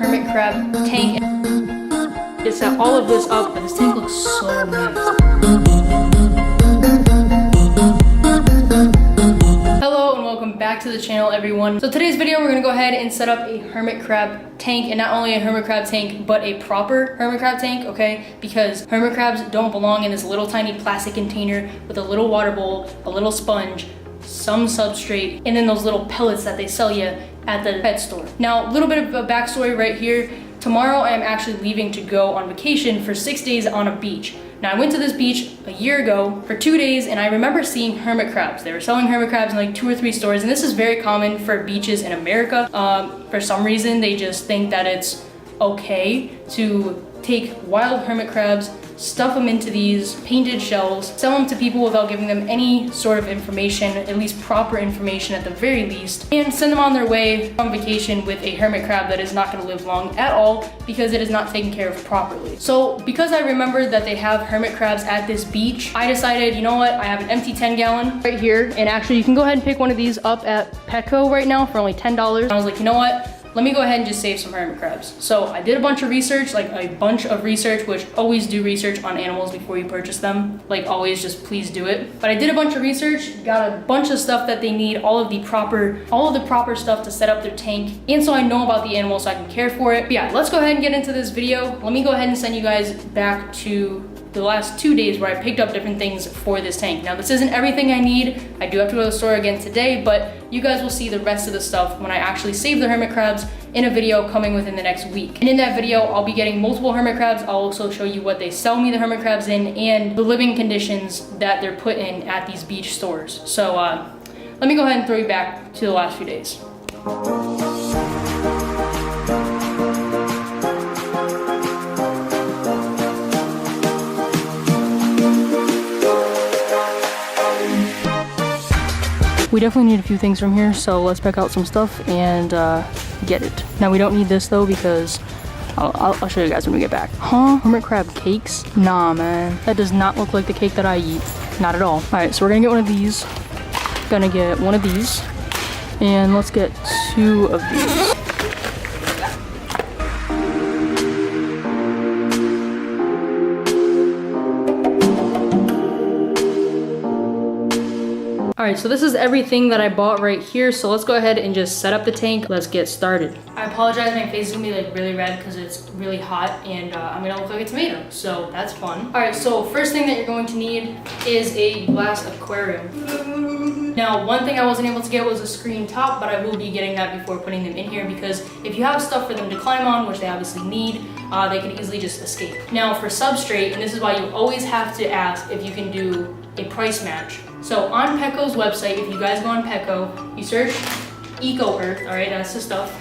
hermit crab tank. It set all of this up, and this tank looks so nice. Hello and welcome back to the channel, everyone. So today's video, we're gonna go ahead and set up a hermit crab tank, and not only a hermit crab tank, but a proper hermit crab tank, okay? Because hermit crabs don't belong in this little tiny plastic container with a little water bowl, a little sponge, some substrate, and then those little pellets that they sell you at the pet store. Now, a little bit of a backstory right here. Tomorrow I am actually leaving to go on vacation for 6 days on a beach. Now I went to this beach a year ago for 2 days, and I remember seeing hermit crabs. They were selling hermit crabs in like 2 or 3 stores, and this is very common for beaches in America. For some reason, they just think that it's okay to take wild hermit crabs, stuff them into these painted shells, sell them to people without giving them any sort of information, at least proper information at the very least, and send them on their way on vacation with a hermit crab that is not going to live long at all because it is not taken care of properly. So because I remembered that they have hermit crabs at this beach, I decided, you know what, I have an empty 10-gallon right here, and actually you can go ahead and pick one of these up at Petco right now for only $10. I was like, you know what? Let me go ahead and just save some hermit crabs. So I did a bunch of research, which always do research on animals before you purchase them. Like always, just please do it. But I did a bunch of research, got a bunch of stuff that they need, all of the proper stuff to set up their tank. And so I know about the animal so I can care for it. But yeah, let's go ahead and get into this video. Let me go ahead and send you guys back to the last 2 days where I picked up different things for this tank. Now this isn't everything I need. I do have to go to the store again today, but you guys will see the rest of the stuff when I actually save the hermit crabs in a video coming within the next week. And in that video, I'll be getting multiple hermit crabs. I'll also show you what they sell me the hermit crabs in and the living conditions that they're put in at these beach stores. So let me go ahead and throw you back to the last few days. We definitely need a few things from here, so let's pick out some stuff and get it. Now we don't need this though because I'll show you guys when we get back. Huh? Hermit crab cakes? Nah, man. That does not look like the cake that I eat. Not at all. Alright, so we're gonna get one of these. Gonna get one of these. And let's get 2 of these. Alright, so this is everything that I bought right here, so let's go ahead and just set up the tank. Let's get started. I apologize, my face is gonna be like really red because it's really hot and I'm gonna look like a tomato, so that's fun. Alright, so first thing that you're going to need is a glass aquarium. Now, one thing I wasn't able to get was a screen top, but I will be getting that before putting them in here because if you have stuff for them to climb on, which they obviously need, they can easily just escape. Now for substrate, and this is why you always have to ask if you can do a price match. So on Petco's website, if you guys go on Petco, you search Eco Earth, all right, that's the stuff,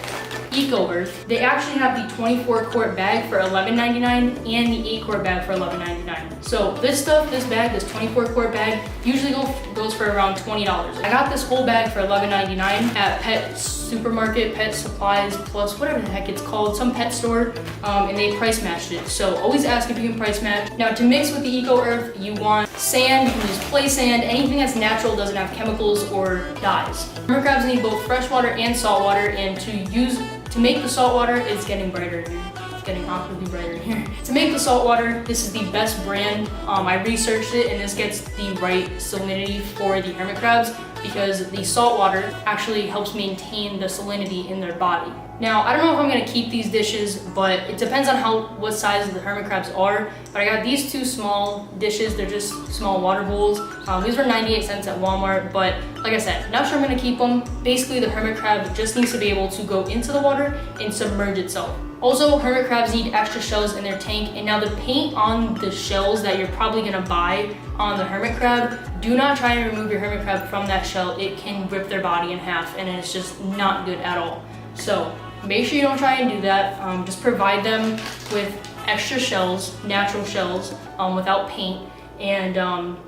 Eco Earth. They actually have the 24-quart bag for $11.99 and the 8-quart bag for $11.99. So this stuff, this bag, this 24-quart bag, usually goes for around $20. I got this whole bag for $11.99 at Pet Supermarket, Pet Supplies Plus, whatever the heck it's called, some pet store, and they price matched it. So always ask if you can price match. Now to mix with the Eco Earth, you want sand, you can use play sand, anything that's natural, doesn't have chemicals or dyes. Hermit crabs need both freshwater and saltwater, and to make the saltwater, it's getting brighter here. It's getting awkwardly brighter here. To make the saltwater, this is the best brand. I researched it, and this gets the right salinity for the hermit crabs because the salt water actually helps maintain the salinity in their body. Now, I don't know if I'm gonna keep these dishes, but it depends on what size the hermit crabs are. But I got these 2 small dishes. They're just small water bowls. These were 98 cents at Walmart, but like I said, not sure I'm gonna keep them. Basically, the hermit crab just needs to be able to go into the water and submerge itself. Also, hermit crabs need extra shells in their tank, and now the paint on the shells that you're probably gonna buy on the hermit crab, do not try and remove your hermit crab from that shell. It can rip their body in half, and it's just not good at all. So make sure you don't try and do that. Just provide them with extra shells, natural shells, without paint. And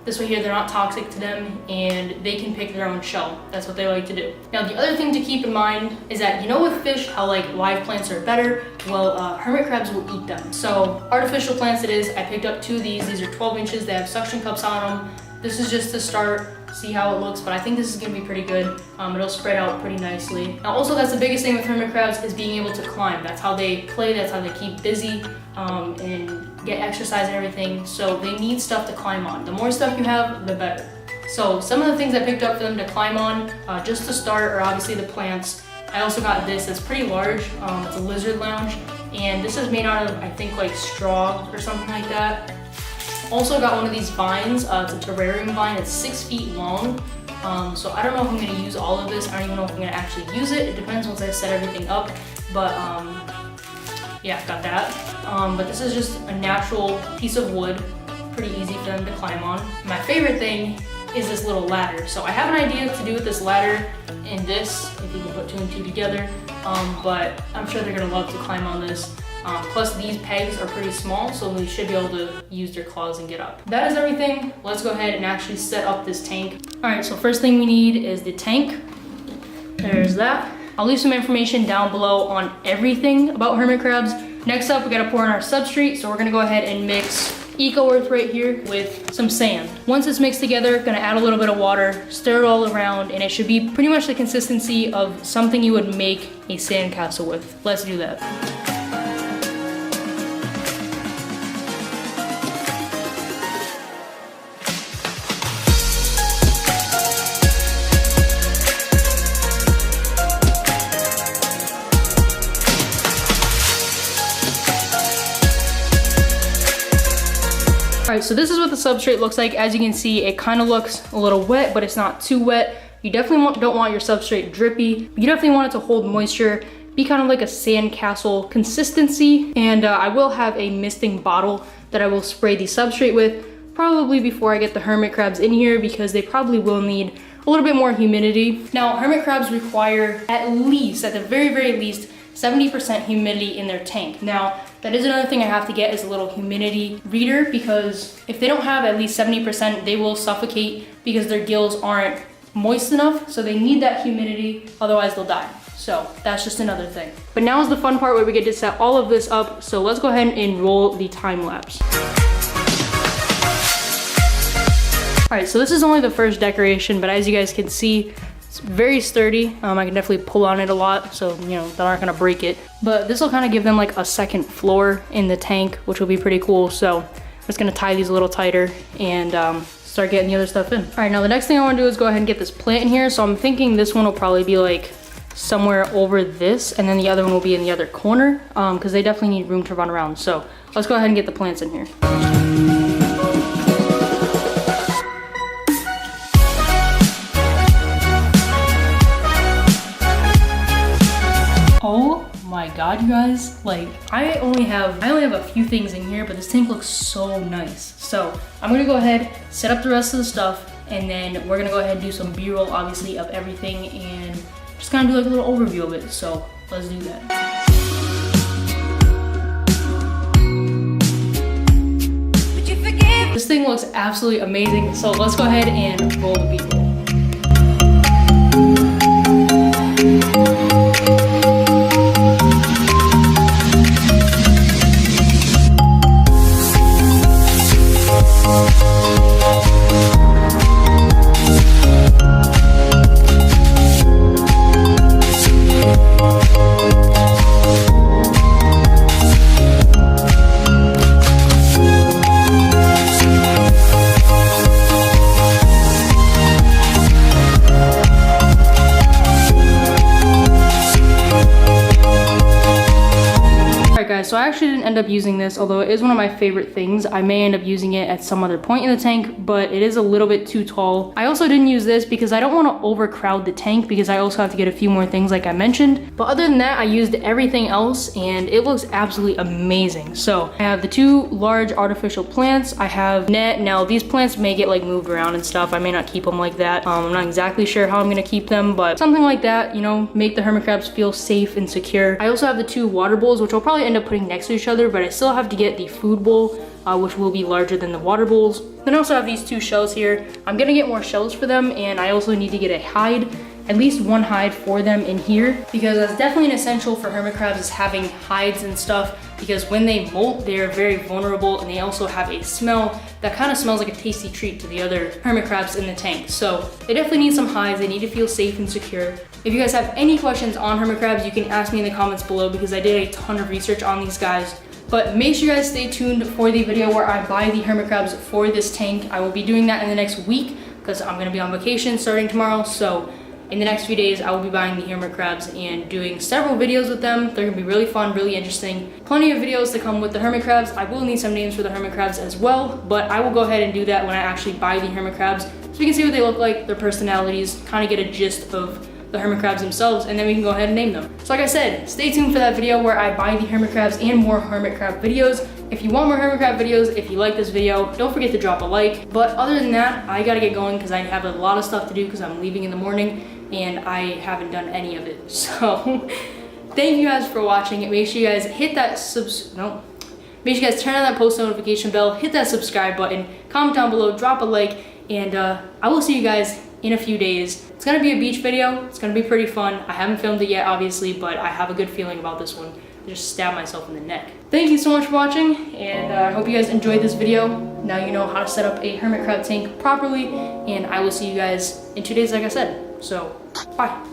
this way here, they're not toxic to them and they can pick their own shell. That's what they like to do. Now, the other thing to keep in mind is that, you know, with fish, how like live plants are better? Well, hermit crabs will eat them. So artificial plants it is. I picked up 2 of these. These are 12 inches. They have suction cups on them. This is just to start see how it looks, but I think this is gonna be pretty good. It'll spread out pretty nicely. Now also, that's the biggest thing with hermit crabs is being able to climb. That's how they play, that's how they keep busy and get exercise and everything. So they need stuff to climb on. The more stuff you have, the better. So some of the things I picked up for them to climb on, just to start, are obviously the plants. I also got this, it's pretty large. It's a lizard lounge, and this is made out of, I think, like straw or something like that. Also got one of these vines. It's a terrarium vine. It's 6 feet long. So I don't know if I'm gonna use all of this. I don't even know if I'm gonna actually use it. It depends once I set everything up. But yeah, got that. But this is just a natural piece of wood. Pretty easy for them to climb on. My favorite thing is this little ladder. So I have an idea to do with this ladder and this, if you can put 2 and 2 together. But I'm sure they're gonna love to climb on this. Plus these pegs are pretty small, so we should be able to use their claws and get up. That is everything. Let's go ahead and actually set up this tank. All right, so first thing we need is the tank. There's that. I'll leave some information down below on everything about hermit crabs. Next up, we gotta pour in our substrate, so we're gonna go ahead and mix Eco Earth right here with some sand. Once it's mixed together, gonna add a little bit of water, stir it all around, and it should be pretty much the consistency of something you would make a sandcastle with. Let's do that. All right, so this is what the substrate looks like. As you can see, it kind of looks a little wet, but it's not too wet. You definitely don't want your substrate drippy. You definitely want it to hold moisture, be kind of like a sandcastle consistency. And I will have a misting bottle that I will spray the substrate with, probably before I get the hermit crabs in here, because they probably will need a little bit more humidity. Now, hermit crabs require at the very, very least, 70% humidity in their tank. Now, that is another thing I have to get, is a little humidity reader, because if they don't have at least 70%, they will suffocate because their gills aren't moist enough. So they need that humidity, otherwise they'll die. So that's just another thing. But now is the fun part where we get to set all of this up. So let's go ahead and roll the time lapse. All right, so this is only the first decoration, but as you guys can see, it's very sturdy. I can definitely pull on it a lot, so you know, they're not gonna break it. But this will kind of give them like a second floor in the tank, which will be pretty cool. So I'm just gonna tie these a little tighter and start getting the other stuff in. All right, now the next thing I wanna do is go ahead and get this plant in here. So I'm thinking this one will probably be like somewhere over this, and then the other one will be in the other corner, because they definitely need room to run around. So let's go ahead and get the plants in here. Oh my god, you guys, like I only have a few things in here, but this tank looks so nice. So I'm gonna go ahead, set up the rest of the stuff, and then we're gonna go ahead and do some B-roll, obviously, of everything, and just kind of do like a little overview of it. So let's do that. This thing looks absolutely amazing. So let's go ahead and roll the B-roll. So I actually didn't end up using this, although it is one of my favorite things. I may end up using it at some other point in the tank, but it is a little bit too tall. I also didn't use this because I don't want to overcrowd the tank, because I also have to get a few more things like I mentioned. But other than that, I used everything else and it looks absolutely amazing. So I have the 2 large artificial plants. I have net. Now these plants may get like moved around and stuff. I may not keep them like that. I'm not exactly sure how I'm gonna keep them, but something like that, you know, make the hermit crabs feel safe and secure. I also have the 2 water bowls, which I'll probably end up putting next to each other, but I still have to get the food bowl, which will be larger than the water bowls. Then I also have these 2 shells here. I'm gonna get more shells for them, and I also need to get a hide at least one hide for them in here, because that's definitely an essential for hermit crabs, is having hides and stuff, because when they molt, they are very vulnerable, and they also have a smell that kind of smells like a tasty treat to the other hermit crabs in the tank. So they definitely need some hides. They need to feel safe and secure. If you guys have any questions on hermit crabs, you can ask me in the comments below, because I did a ton of research on these guys. But make sure you guys stay tuned for the video where I buy the hermit crabs for this tank. I will be doing that in the next week, because I'm gonna be on vacation starting tomorrow. So in the next few days, I will be buying the hermit crabs and doing several videos with them. They're gonna be really fun, really interesting. Plenty of videos to come with the hermit crabs. I will need some names for the hermit crabs as well, but I will go ahead and do that when I actually buy the hermit crabs, so you can see what they look like, their personalities, kind of get a gist of the hermit crabs themselves, and then we can go ahead and name them. So like I said, stay tuned for that video where I buy the hermit crabs and more hermit crab videos. If you want more hermit crab videos, if you like this video, don't forget to drop a like. But other than that, I gotta get going because I have a lot of stuff to do because I'm leaving in the morning and I haven't done any of it. So thank you guys for watching. Make sure you guys hit that make sure you guys turn on that post notification bell, hit that subscribe button, comment down below, drop a like, and I will see you guys in a few days. It's gonna be a beach video. It's gonna be pretty fun. I haven't filmed it yet, obviously, but I have a good feeling about this one. I just stabbed myself in the neck. Thank you so much for watching, and I hope you guys enjoyed this video. Now you know how to set up a hermit crab tank properly, and I will see you guys in 2 days, like I said. So, bye.